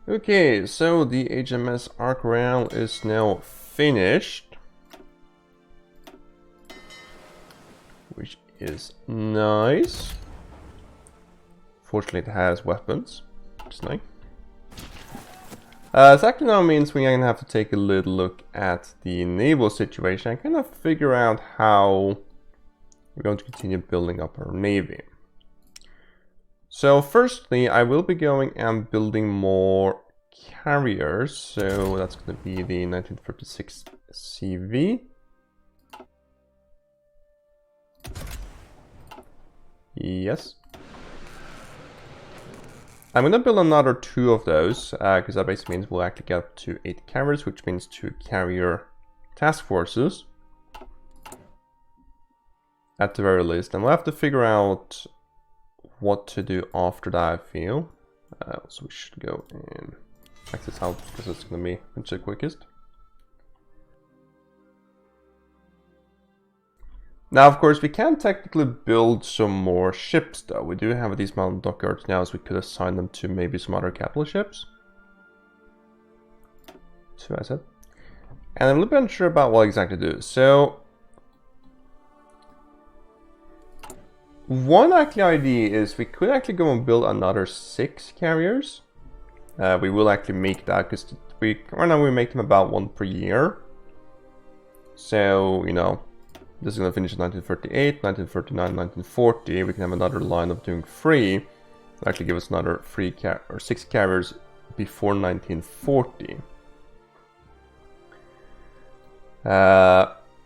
Okay, so the HMS Ark Royale is now finished, which is nice. Fortunately, it has weapons, which is nice. So actually now means we're going to have to take a little look at the naval situation and kind of figure out how we're going to continue building up our navy. So firstly, I will be going and building more carriers. So that's going to be the 1936 CV. Yes. I'm going to build another 2 of those, because that basically means we'll actually get up to 8 carriers, which means 2 carrier task forces. At the very least. And we'll have to figure out what to do after that, I feel. So we should go and check this out, because it's going to be the quickest. Now, of course, we can technically build some more ships, though. We do have these mountain dockyards now, so we could assign them to maybe some other capital ships. So I said. And I'm a little bit unsure about what exactly to do. So, one actually idea is we could actually go and build another 6 carriers. We will actually make that, because right now we make them about 1 per year. So, you know, this is going to finish in 1938, 1939, 1940. We can have another line of doing 3. It'll actually give us another 6 carriers before 1940.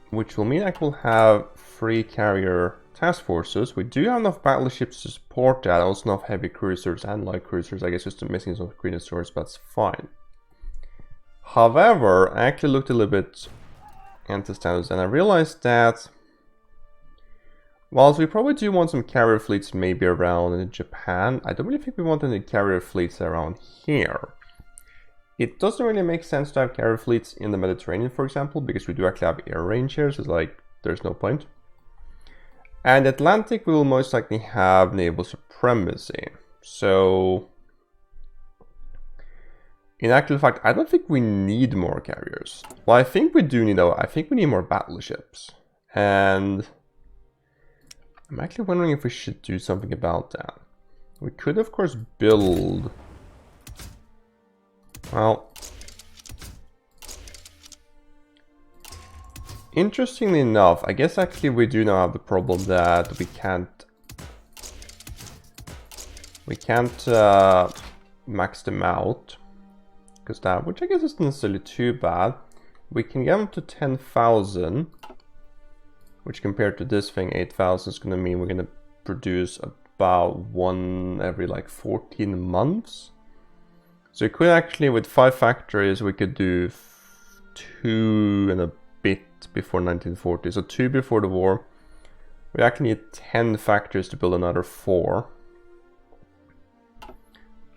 Which will mean I will have 3 carrier task forces. We do have enough battleships to support that. Also enough heavy cruisers and light cruisers. I guess just missing some green stores, but that's fine. However, I actually looked a little bit into standards and I realized that whilst we probably do want some carrier fleets maybe around in Japan, I don't really think we want any carrier fleets around here. It doesn't really make sense to have carrier fleets in the Mediterranean, for example, because we do actually have air range here, so it's like there's no point. And Atlantic, we will most likely have naval supremacy. So, in actual fact, I don't think we need more carriers. Well, I think we do need, though. I think we need more battleships. And I'm actually wondering if we should do something about that. We could, of course, build... Well... Interestingly enough, I guess actually we do now have the problem that we can't max them out, because that, which I guess isn't necessarily too bad. We can get them to 10,000, which compared to this thing, 8,000 is going to mean we're going to produce about 1 every like 14 months. So we could actually, with 5 factories, we could do 2 and a bit before 1940, so 2 before the war. We actually need 10 factories to build another 4.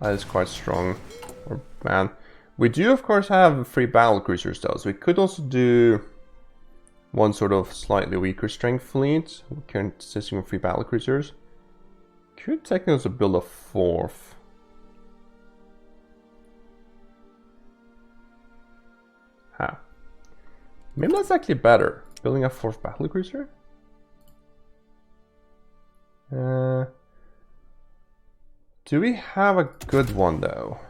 That is quite strong. Or man, we do of course have 3 battle cruisers though, so we could also do one sort of slightly weaker strength fleet, consisting of 3 battle cruisers. Could technically also build a 4th. Huh. Maybe that's actually better, building a 4th battlecruiser. Do we have a good one though?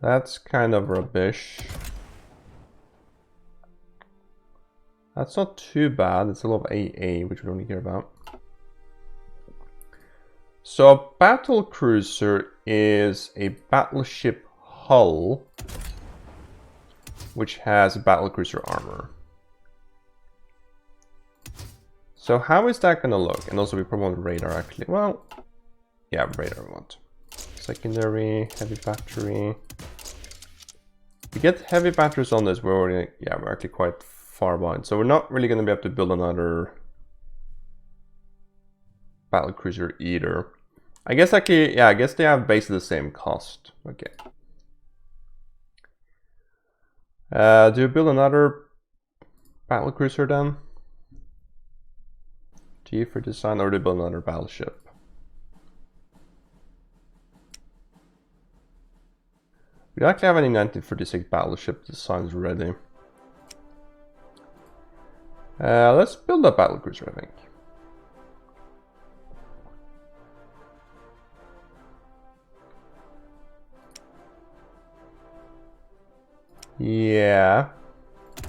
That's kind of rubbish. That's not too bad, it's a lot of AA, which we don't care about. So a battlecruiser is a battleship hull which has battlecruiser armor. So how is that going to look? And also we probably want radar actually. Well, yeah, radar we want. Secondary, heavy battery. If we get heavy batteries on this, we're actually quite far behind. So we're not really going to be able to build another battlecruiser either. I guess actually, yeah, I guess they have basically the same cost. Okay. Do you build another battlecruiser then? G for design, or do you build another battleship? We don't actually have any 1936 battleship designs ready. Let's build a battlecruiser, I think. Yeah.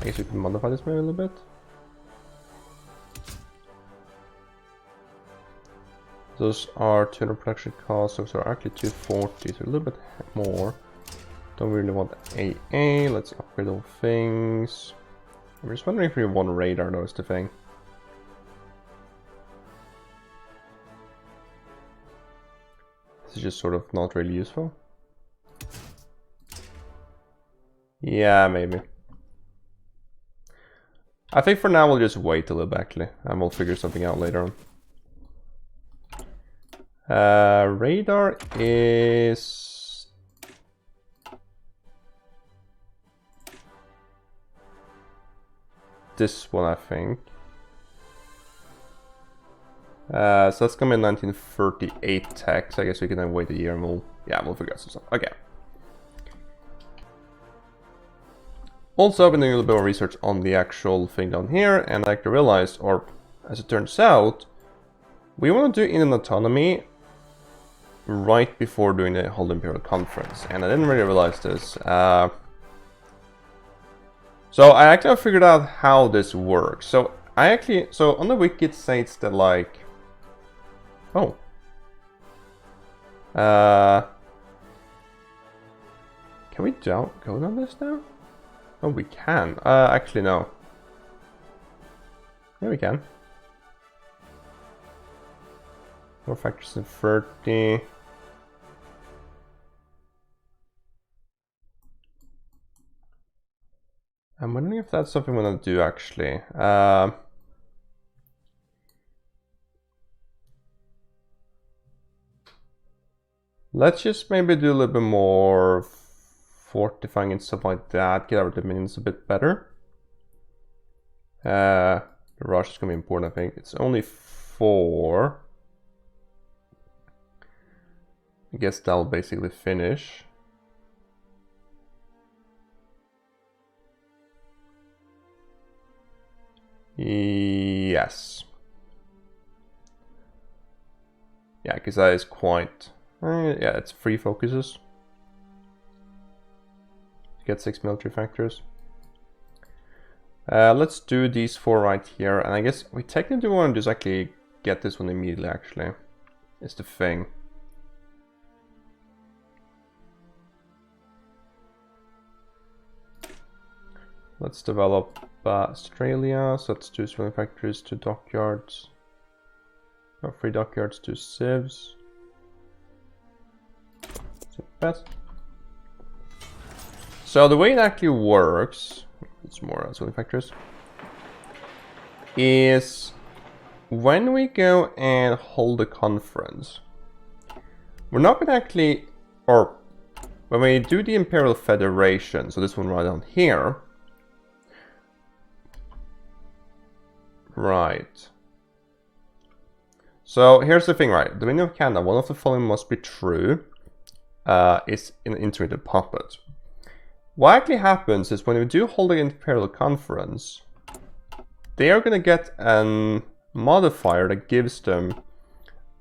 I guess we can modify this maybe a little bit. Those are 200 production costs, those are actually 240, so a little bit more. Don't really want AA, let's upgrade all things. I'm just wondering if we want radar, though, is the thing. This is just sort of not really useful. Yeah, maybe. I think for now we'll just wait a little bit, actually, and we'll figure something out later on. Radar is... this one, I think. So that's gonna be 1938 tech, so I guess we can then wait a year and we'll figure out some stuff. Okay. Also, I've been doing a little bit more research on the actual thing down here, and I actually realized, or as it turns out, we want to do in an autonomy right before doing the whole Imperial Conference, and I didn't really realize this. So I actually figured out how this works. So on the wiki it states that like, can we go down this now? Oh, we can. Actually, no. Yeah, we can. More factors in 30. I'm wondering if that's something we're gonna do actually. Let's just maybe do a little bit more fortifying and stuff like that, get our dominions a bit better. The rush is going to be important, I think. It's only 4. I guess that'll basically finish. Yes. Yeah, because that is quite... yeah, it's 3 focuses. Get 6 military factors. Let's do these 4 right here, and I guess we technically want to just actually get this one immediately, actually, is the thing. Let's develop Australia, so let's do swing factories, 2 dockyards. Or 3 dockyards, 2 civs. So best. So the way it actually works, it's more swing factors, is when we go and hold a conference, we're not going to actually, or when we do the Imperial Federation, so this one right down here, right. So here's the thing, right? Dominion of Canada, one of the following must be true, is an integrated puppet. What actually happens is when we do hold an Imperial Conference, they are going to get a modifier that gives them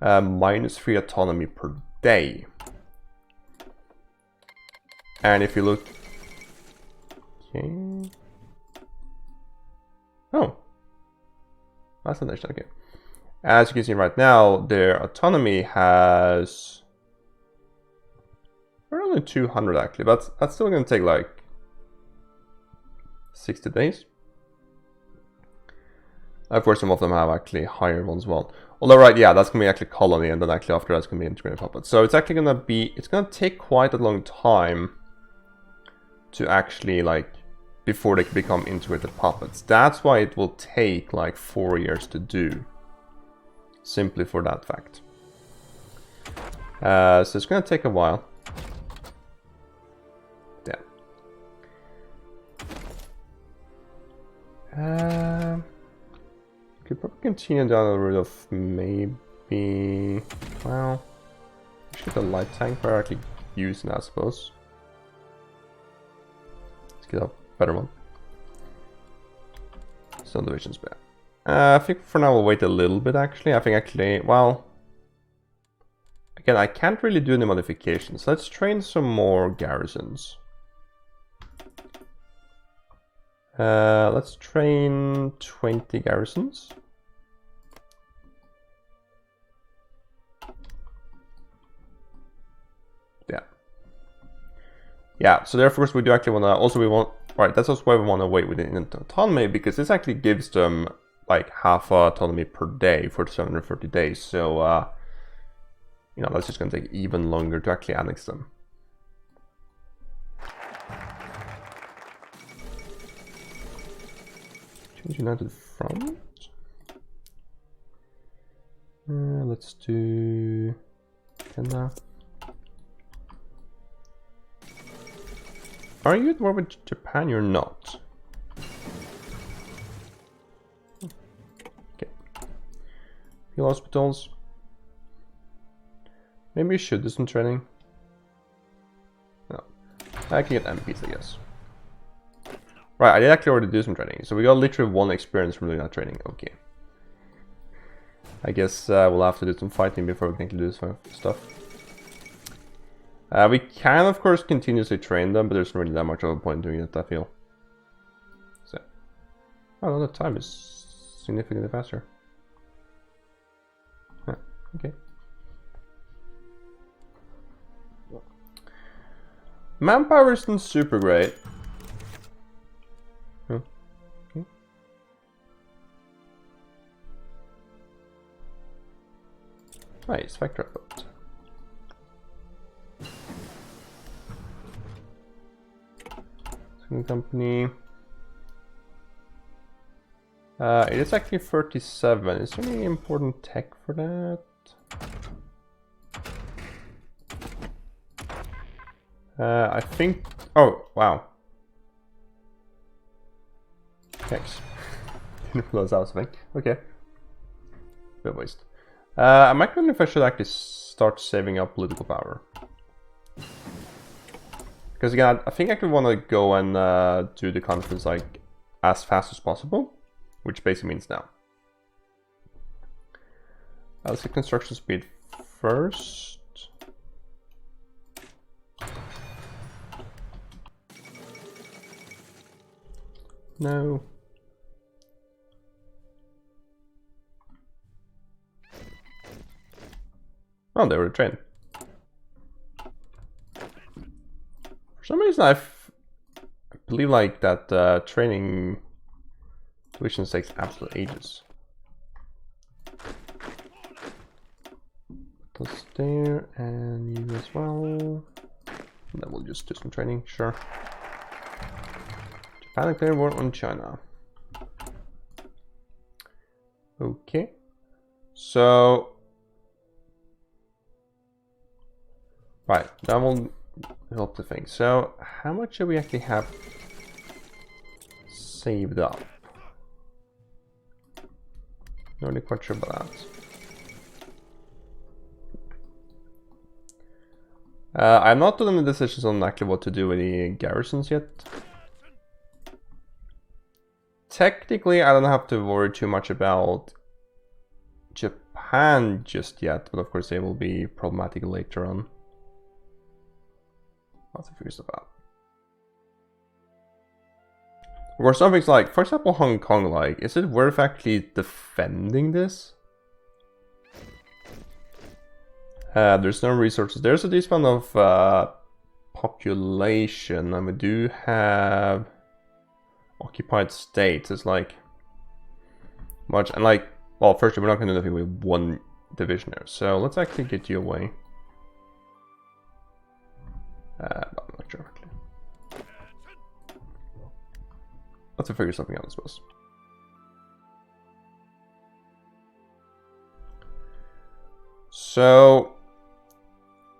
-3 autonomy per day. And if you look... okay. Oh. That's not actually okay. As you can see right now, their autonomy has... we're only 200 actually, but that's still going to take like 60 days. Of course, some of them have actually higher ones as well. Although, right, yeah, that's going to be actually colony, and then actually after that's going to be integrated puppet. So it's actually going to be, it's going to take quite a long time to actually, like, before they can become integrated puppets. That's why it will take like 4 years to do. Simply for that fact. So it's going to take a while. Could probably continue down the route of maybe, well, actually the light tank we're actually using, I suppose. get a better one. Some divisions back. I think for now we'll wait a little bit actually. I think actually, well, again, I can't really do any modifications. Let's train some more garrisons. Let's train 20 garrisons. Yeah. Yeah, so therefore we do actually want to, also we want, right, that's also why we want to wait with the autonomy, because this actually gives them like half autonomy per day for 730 days. So, you know, that's just going to take even longer to actually annex them. Change United Front. Let's do 10 now. Are you at war with Japan? You're not. Okay. Heal hospitals. Maybe you should do some training. No. I can get MPs, I guess. Right, I did actually already do some training. So we got literally 1 experience from doing that training. Okay. I guess we'll have to do some fighting before we can actually do some stuff. We can, of course, continuously train them, but there's not really that much of a point doing it, I feel. So, oh, the time is significantly faster. Huh, okay. Manpower isn't super great. Huh, okay. Nice, factor output. Company. It is actually 37. Is there any important tech for that? I think. Oh, wow. Thanks. Didn't close out something. Okay. Bit waste. I'm actually wondering if I should actually start saving up political power. Because again, I think I could want to go and do the conference like as fast as possible, which basically means now. Let's get construction speed first. No. Oh, they were trained. For some reason, I believe like that training tuition takes absolute ages. Plus there, and you as well. And then we'll just do some training, sure. Japan declared war on China. Okay. So, right, that will help the thing. So, how much should we actually have saved up? Not really quite sure about that. I'm not doing any decisions on actually what to do with the garrisons yet. Technically, I don't have to worry too much about Japan just yet, but of course they will be problematic later on. Lots of figure stuff out. Or some things like, for example, Hong Kong, like, is it worth actually defending this? There's no resources. There's a decent amount of population, and we do have occupied states. It's like much, and like, well, firstly, we're not going to do anything with one division there, so let's actually get you away. But I'm not sure actually. Let's figure something out, I suppose. So,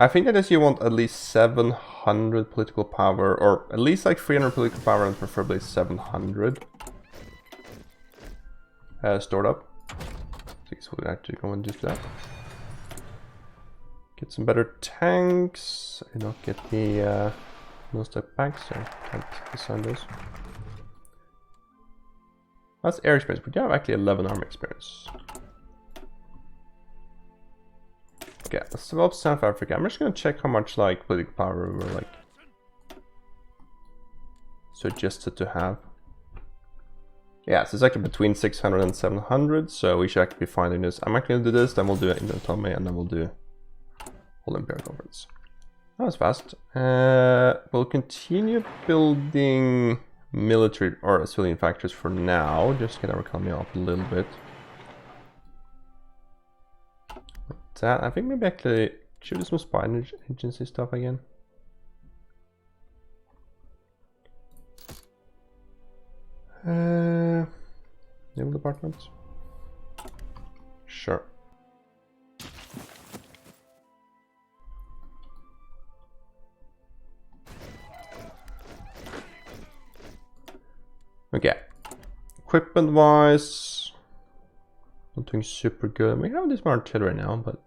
I think that is you want at least 700 political power, or at least like 300 political power, and preferably 700 stored up. So we'll actually go and just do that. Get some better tanks. I did not get the No step back, so can't assign those. That's air experience. We do have actually 11 army experience. Okay, let's develop South Africa. I'm just gonna check how much like political power we're like suggested to have. Yeah, so it's actually between 600 and 700, so we should actually be finding this. I'm actually gonna do this, then we'll do it in autonomy, and then we'll do whole Imperial Conference. That was fast. We'll continue building military or civilian factories for now, just to get our economy up a little bit. That, I think maybe actually should do some spy agency stuff again. Naval department. Sure. Okay. Equipment wise, not doing super good. We have this more artillery now, but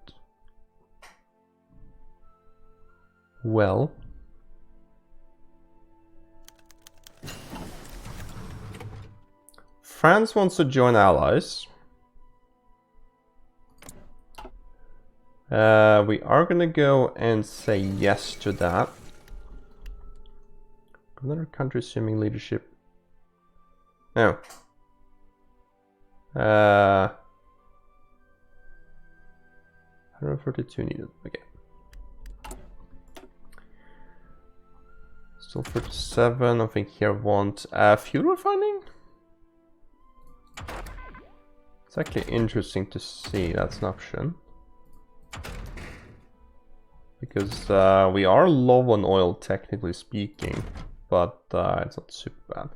well. France wants to join allies. We are gonna go and say yes to that. Another country assuming leadership. No. 132 needed. Okay. Still 37. I think here want fuel refining. It's actually interesting to see. That's an option. Because we are low on oil, technically speaking, but it's not super bad.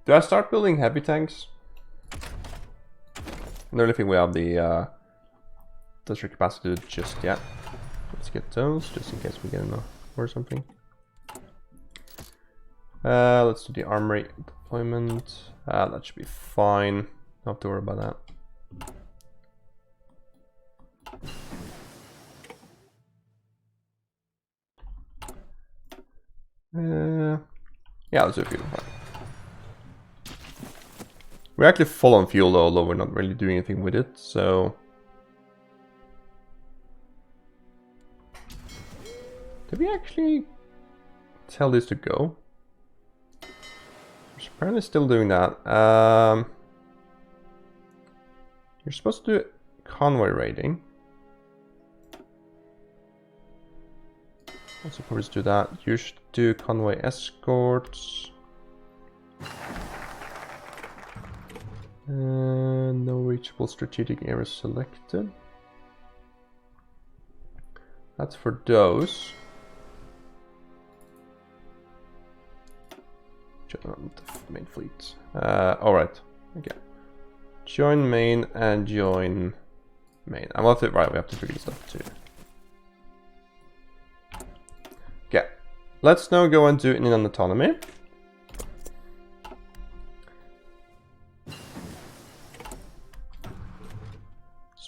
Do I start building heavy tanks? I don't really think we have the district capacity just yet. Let's get those, just in case we get enough or something. Let's do the armory deployment. That should be fine. Don't have to worry about that. Yeah, let's do fuel. We're actually full on fuel, although we're not really doing anything with it, so... Did we actually tell this to go? We're apparently still doing that. You're supposed to do convoy raiding. Also probably do that. You should do convoy escorts. No reachable strategic areas selected. That's for those. Join the main fleet. Alright. Okay. Join main and join main. I'm off it. Right, we have to figure this stuff too. Okay. Let's now go and do it in an autonomy.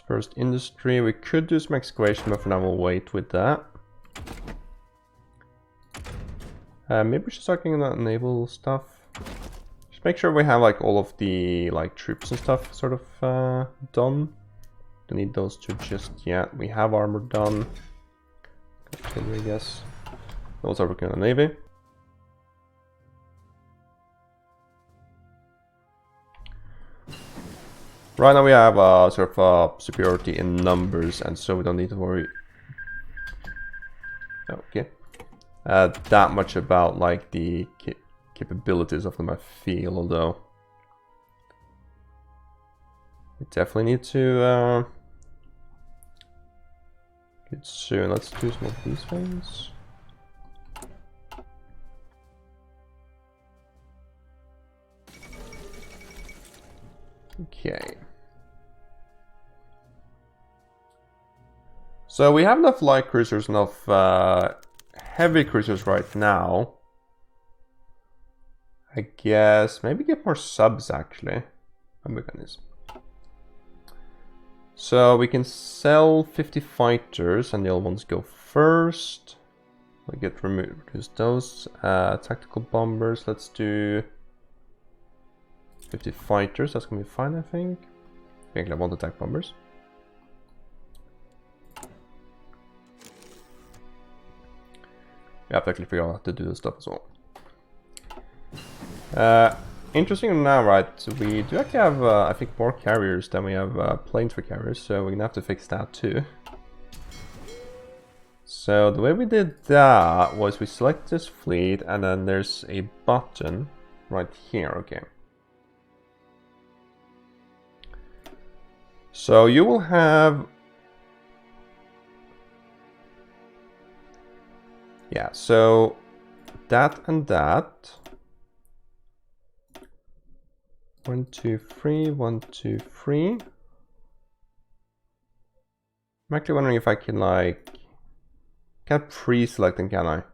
First industry, we could do some excavation, but for now we'll wait with that. Maybe we should start getting that naval stuff. Just make sure we have like all of the like troops and stuff sort of done. Don't need those two just yet. We have armor done. Artillery, I guess. Those are working on the navy. Right now we have sort of superiority in numbers, and so we don't need to worry. Okay. That much about like the capabilities of them, I feel, although we definitely need to get soon. Let's do some of these things. Okay. So we have enough light cruisers, enough heavy cruisers right now. I guess maybe get more subs actually. Oh my goodness. So we can sell 50 fighters and the other ones go first. We'll get reduce those. Tactical bombers, let's do 50 fighters, that's gonna be fine, I think. Actually, I want attack bombers. We have to actually figure out how to do this stuff as well. Interesting now, right? We do actually have, I think, more carriers than we have planes for carriers, so we're gonna have to fix that too. So the way we did that was we select this fleet, and then there's a button right here, okay. So you will have... Yeah, so that and that. 1, 2, 3, 1, 2, 3. I'm actually wondering if I can, like... Can't pre-select them, can I?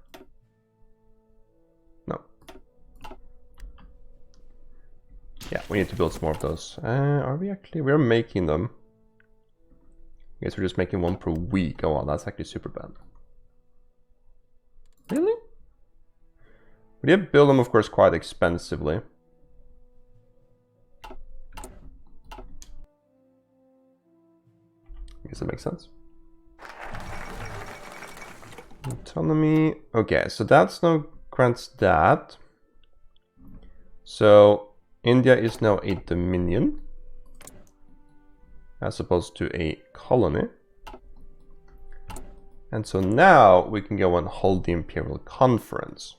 No. Yeah, we need to build some more of those. Are we actually... We're making them. I guess we're just making one per week. Oh, wow, that's actually super bad. Really? We did build them, of course, quite expensively. I guess that makes sense. Autonomy. Okay, so that's now grants that. So India is now a dominion as opposed to a colony. And so now we can go and hold the Imperial Conference.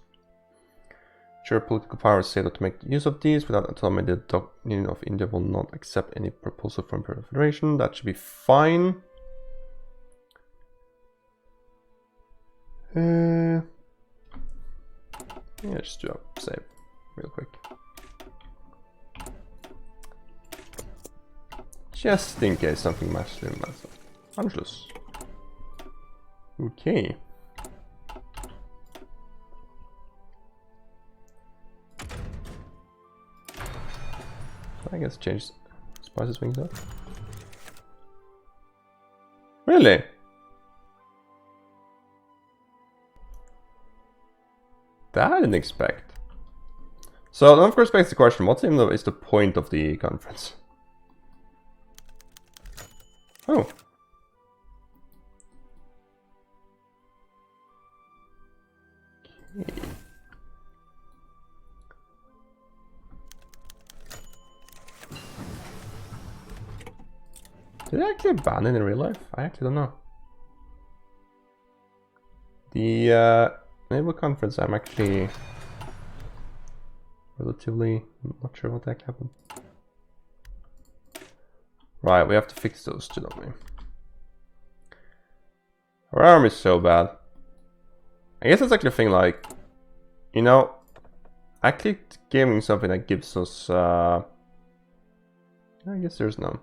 Sure, political powers say that to make use of these without autonomy, the Dominion of India will not accept any proposal from Imperial Federation. That should be fine. Yeah, just do a save real quick. Just in case something massively matters. Anschluss. Okay. I guess change spices wings up. Really? That I didn't expect. So then of course begs the question, what is the point of the conference? Oh. Okay. Did I actually ban it in real life? I actually don't know. The Naval Conference, I'm actually relatively not sure what the heck happened. Right, we have to fix those two, don't we? Our arm is so bad. I guess it's actually a thing like, you know, actually giving something that gives us, I guess there's none.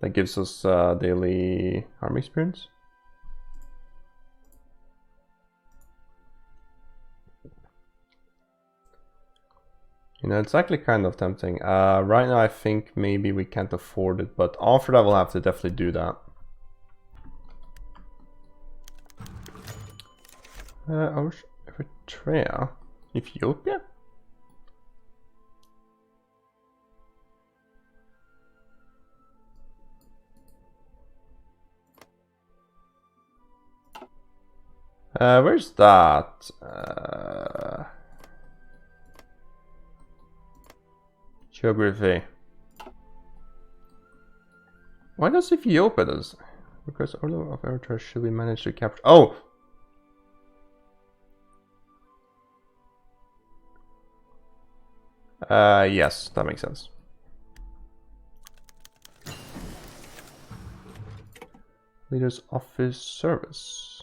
That gives us daily army experience. You know, it's actually kind of tempting. Right now I think maybe we can't afford it, but after that we'll have to definitely do that. Eritrea? Ethiopia? Where's that? Geography. Why does Ethiopia does? Because all of Eritrea should we manage to capture? Oh! Yes, that makes sense. Leader's office service.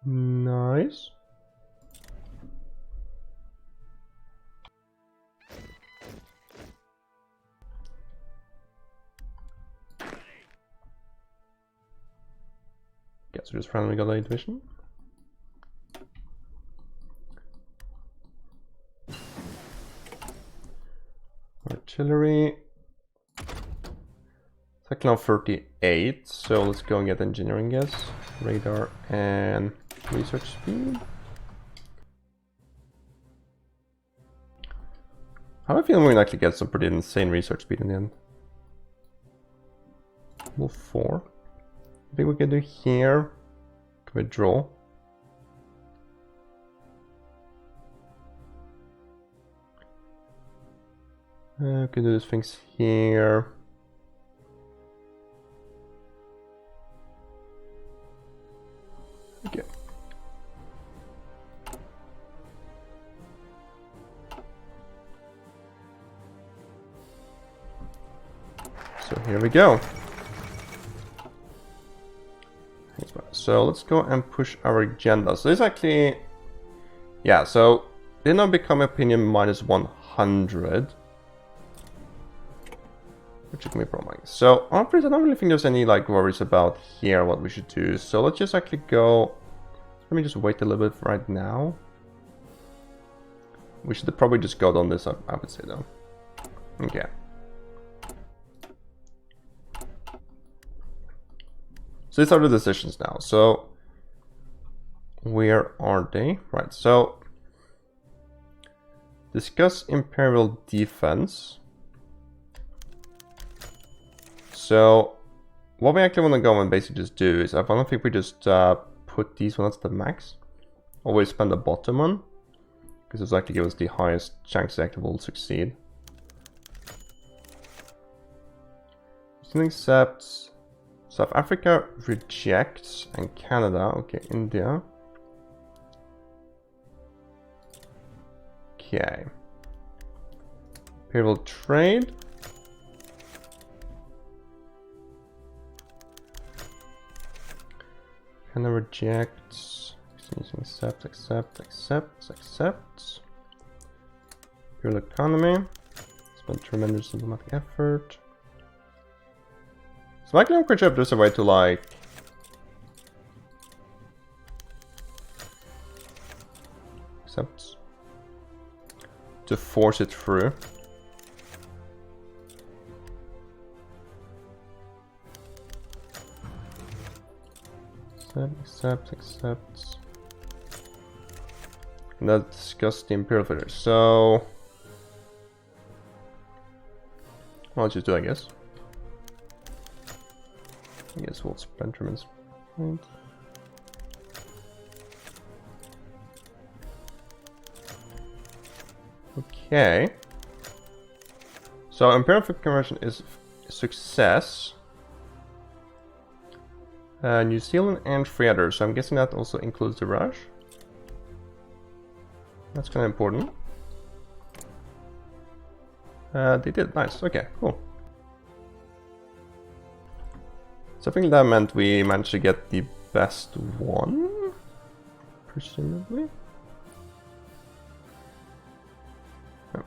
Nice. Okay, so just randomly got a division. Artillery. It's Second on 38, so let's go and get engineering, guess. Radar and research speed. I have a feeling we can actually get some pretty insane research speed in the end. Level 4. I think we can do here. Can we draw? We can do these things here. Okay. So here we go. So let's go and push our agenda. So this actually, yeah, so did not become opinion minus 100. Which can be problematic. So honestly, I don't really think there's any like worries about here what we should do. So let's just actually go. Let me just wait a little bit right now. We should probably just go on this, I would say though. Okay. So these are the decisions now. So where are they? Right. So discuss Imperial defense. So what we actually want to go and basically just do is, I don't think we just put these ones at the max. Always spend the bottom one, because it's actually give us the highest chance that will succeed. Accepts. South Africa rejects, and Canada, okay, India. Okay. Imperial trade. Canada rejects. Accept, accept, accept, accept. Imperial economy. Spent tremendous diplomatic effort. So actually I'm quite sure if there's a way to like accept to force it through. Accept. And let's discuss the Imperial Federation. So well, let's just do it, I guess. I guess we'll spend tremendous points. Okay. So Imperial Federation is a success. New Zealand and three others. So I'm guessing that also includes the Rush. That's kind of important. They did. Nice. Okay, cool. So I think that meant we managed to get the best one, presumably. Oh.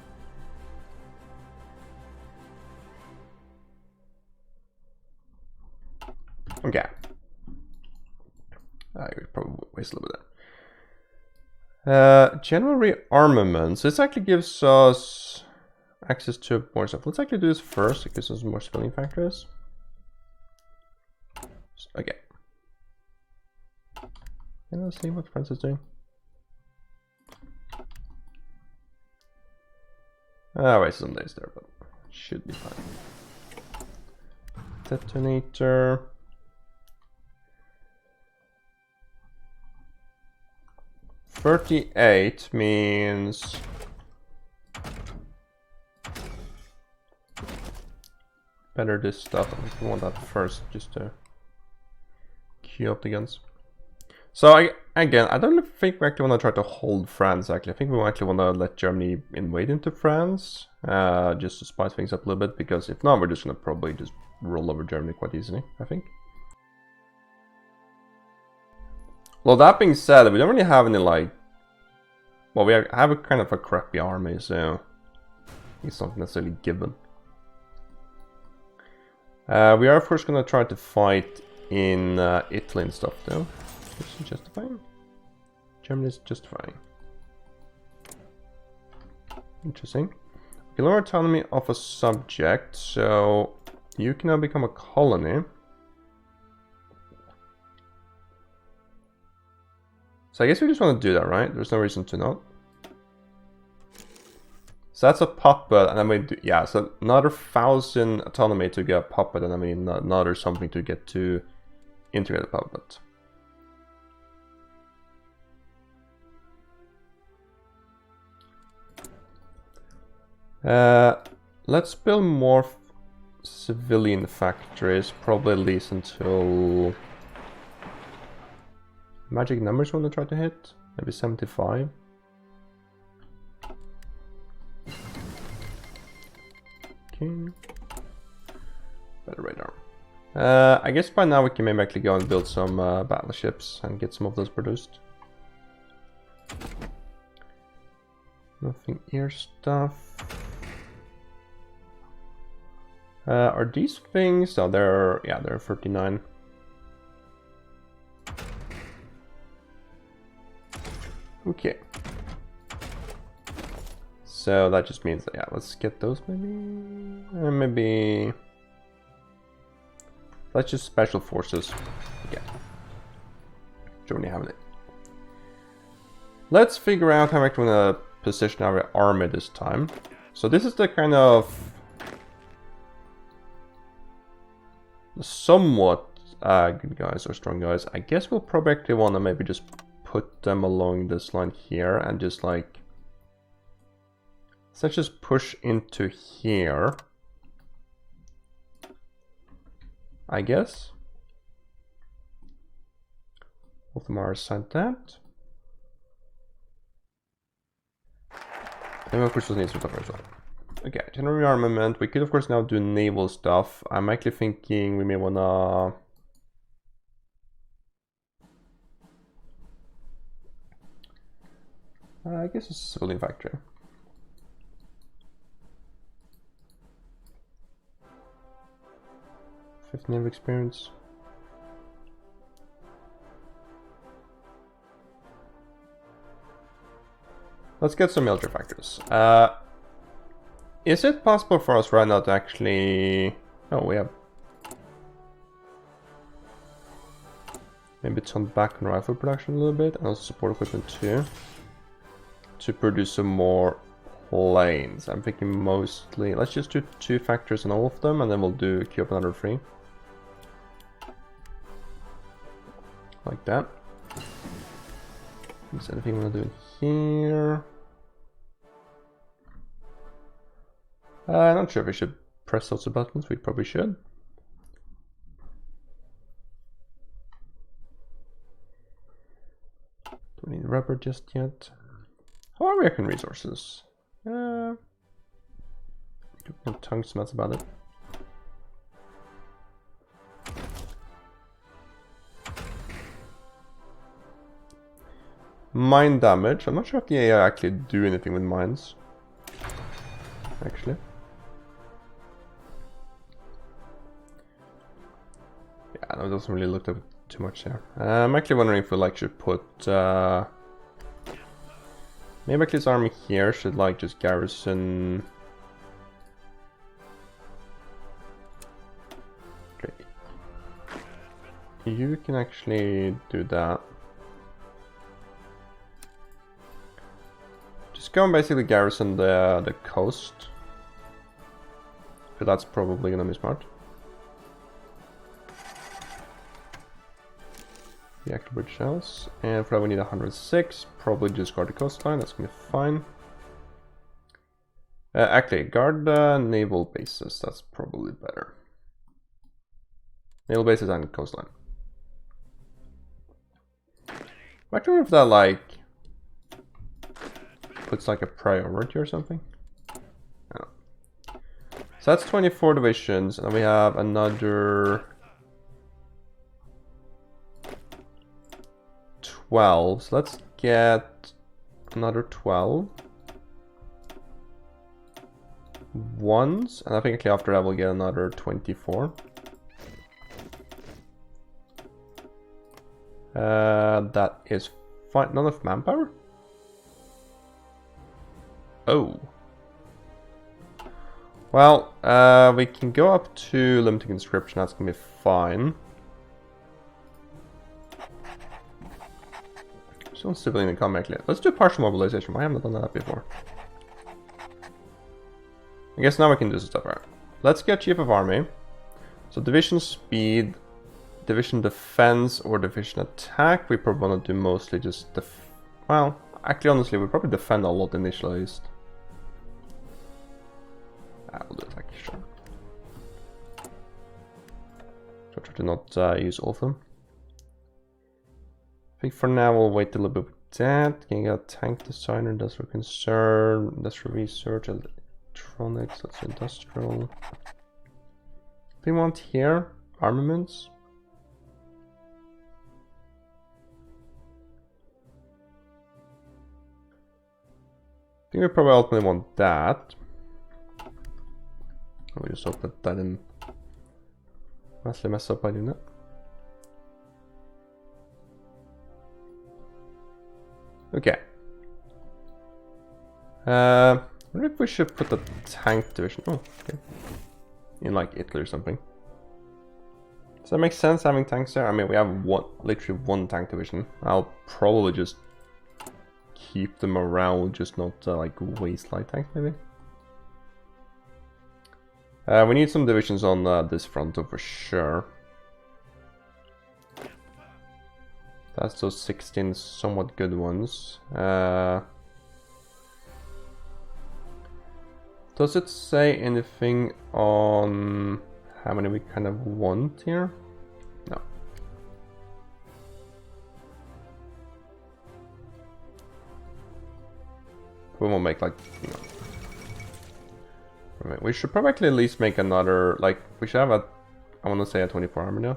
Okay. I would probably waste a little bit there. General rearmament. So this actually gives us access to more stuff. Let's actually do this first. It gives us more spelling factors. Okay. And let's see what France is doing. Wait, some days there, but should be fine. Detonator. $38 means better this stuff. I think we want that first just to queue up the guns. So again, I don't think we actually want to try to hold France actually. I think we actually want to let Germany invade into France, just to spice things up a little bit, because if not, we're just going to probably just roll over Germany quite easily, I think. Well, that being said, we don't really have any like... Well, we have a kind of a crappy army, so it's not necessarily given. We are of course going to try to fight in Italy and stuff though. This is justifying. Germany is justifying. Interesting. Okay, lower autonomy of a subject, so You can now become a colony. So I guess we just want to do that, right? There's no reason to not. So that's a puppet, and then we do, yeah, so another 1,000 autonomy to get a puppet, and I mean another something to get to integrate a puppet. Let's build more civilian factories, probably at least until magic numbers want to try to hit, maybe 75. Okay. Better radar. I guess by now we can maybe actually go and build some battleships and get some of those produced. Nothing air stuff. Are these things? Oh, they're 39. Okay. So that just means that, yeah, let's get those maybe. Maybe. Let's just special forces. Yeah. Germany having it. Let's figure out how we're going to position our army this time. So this is the kind of somewhat good guys or strong guys. I guess we'll probably actually want to maybe just put them along this line here and just like, let's just push into here, I guess. Both of them are assigned that. And of course, we'll need some stuff as well. Okay, general rearmament. We could of course now do naval stuff. I'm actually thinking we may wanna I guess it's a civilian factory. Fifth naval experience. Let's get some military factors. Is it possible for us right now to actually... Oh, we have... Maybe turn back on rifle production a little bit, and also support equipment too. To produce some more planes. I'm thinking mostly... Let's just do 2 factors on all of them, and then we'll do queue up another 3. Like that. Is there anything we want to do here? I'm not sure if we should press those buttons. We probably should. Don't need rubber just yet. How are we on resources? No tungsten, that's about it. Mine damage. I'm not sure if the AI actually do anything with mines. Actually. Yeah, no, it doesn't really look up too much there. I'm actually wondering if we like should put maybe like this army here should like just garrison. Okay. You can actually do that. Just go and basically garrison the coast. But that's probably gonna be smart. The active bridge shells. And for that we need 106. Probably just guard the coastline, that's gonna be fine. Actually, guard the naval bases, that's probably better. Naval bases and coastline. I wonder if that like puts like a priority or something. I don't know. So that's 24 divisions, and then we have another 12. So let's get another 12 ones, and I think after that we'll get another 24. That is fine. None of manpower? Oh. Well, we can go up to limited conscription, that's gonna be fine. Still civilian economy actually. Let's do partial mobilization, why haven't I done that before? I guess now we can do some stuff, alright. Let's get Chief of Army. So division speed, division defense, or division attack. We probably want to do mostly just well, actually honestly, we probably defend a lot initially at least. We'll do attack, sure. So try to not use all of them. I think for now we'll wait a little bit with that. Can you get a tank designer, industrial concern, industrial research, electronics, that's industrial. We want here armaments. I think we probably ultimately want that. We just hope that I didn't massively mess up by doing that. Okay. I wonder if we should put the tank division. Oh, okay. In like Italy or something. Does that make sense having tanks there? I mean, we have literally one tank division. I'll probably just keep them around, just not like waste light tanks maybe. We need some divisions on this front though, for sure. That's those 16 somewhat good ones. Does it say anything on how many we kind of want here? No. We won't make like, you know. We should probably at least make another, like, we should have a, I want to say a 24 armor now.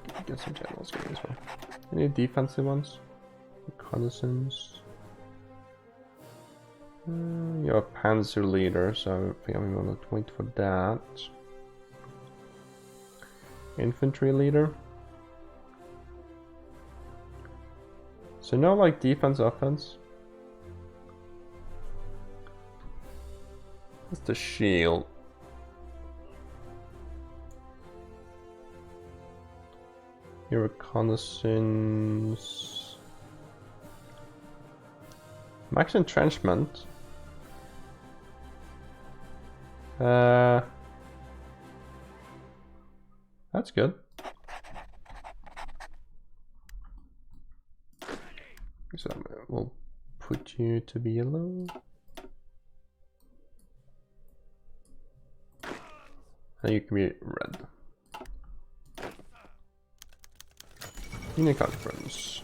Let's get some generals going as well. Any defensive ones? Reconnaissance. You're a panzer leader, so I think I'm gonna wait for that. Infantry leader. So no like defense, offense. What's the shield? Your reconnaissance. Max entrenchment. That's good. So we'll put you to be yellow. And you can be red. In a conference.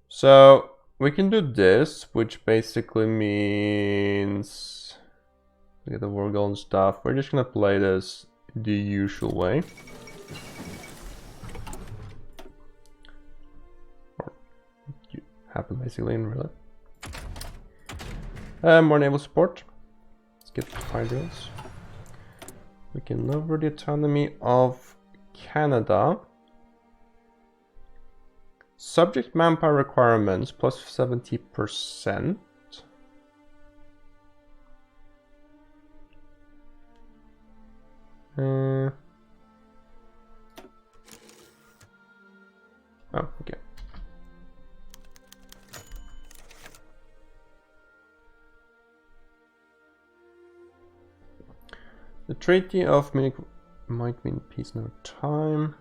So we can do this, which basically means we get the war goal and stuff. We're just gonna play this the usual way. Or happen basically in real life. More naval support. Let's get fire drills. We can lower the autonomy of Canada. Subject manpower requirements plus 70%. Oh, okay. The Treaty of Munich might mean peace in our time.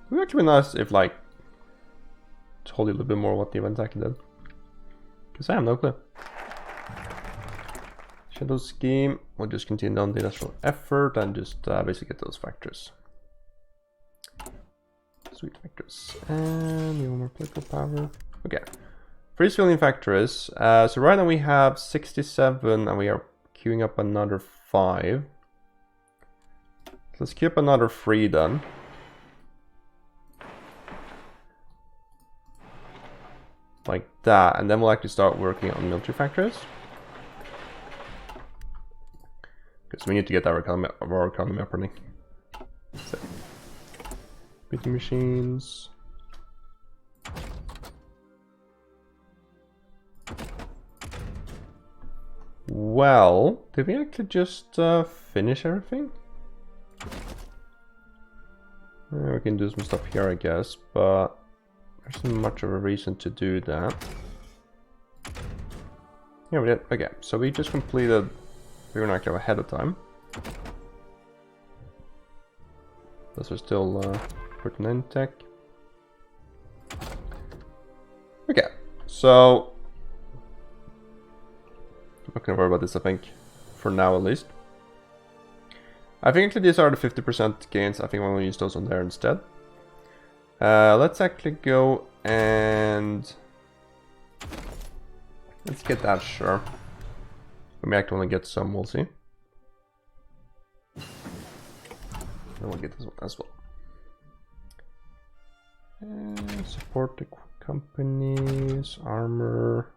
It would actually be nice if, like, told you a little bit more what the event actually did. Because I have no clue. Shadow scheme, we'll just continue on the industrial effort and just basically get those factors. Sweet factors. And you want more political power. Okay. Free civilian factories. So right now we have 67 and we are queuing up another 5. Let's queue up another 3 then. Like that, and then we'll actually start working on military factories. Because we need to get our economy up running. So, beating machines. Well, did we actually just finish everything? We can do some stuff here, I guess, but there's not much of a reason to do that. Yeah, we did. Okay, so we just completed. We were not actually ahead of time. Those are still putting in tech. Okay, so I'm not gonna worry about this, I think, for now at least. I think actually these are the 50% gains. I think I'm gonna use those on there instead. Let's actually go and let's get that, sure. We may actually want to get some, we'll see. And we'll get this one as well. And support the companies, armor.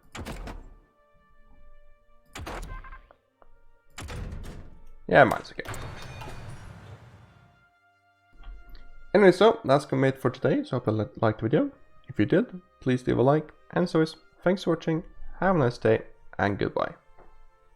Yeah, mine's okay. Anyway, so that's gonna be it for today. So I hope you liked the video. If you did, please leave a like. And as always, thanks for watching. Have a nice day and goodbye.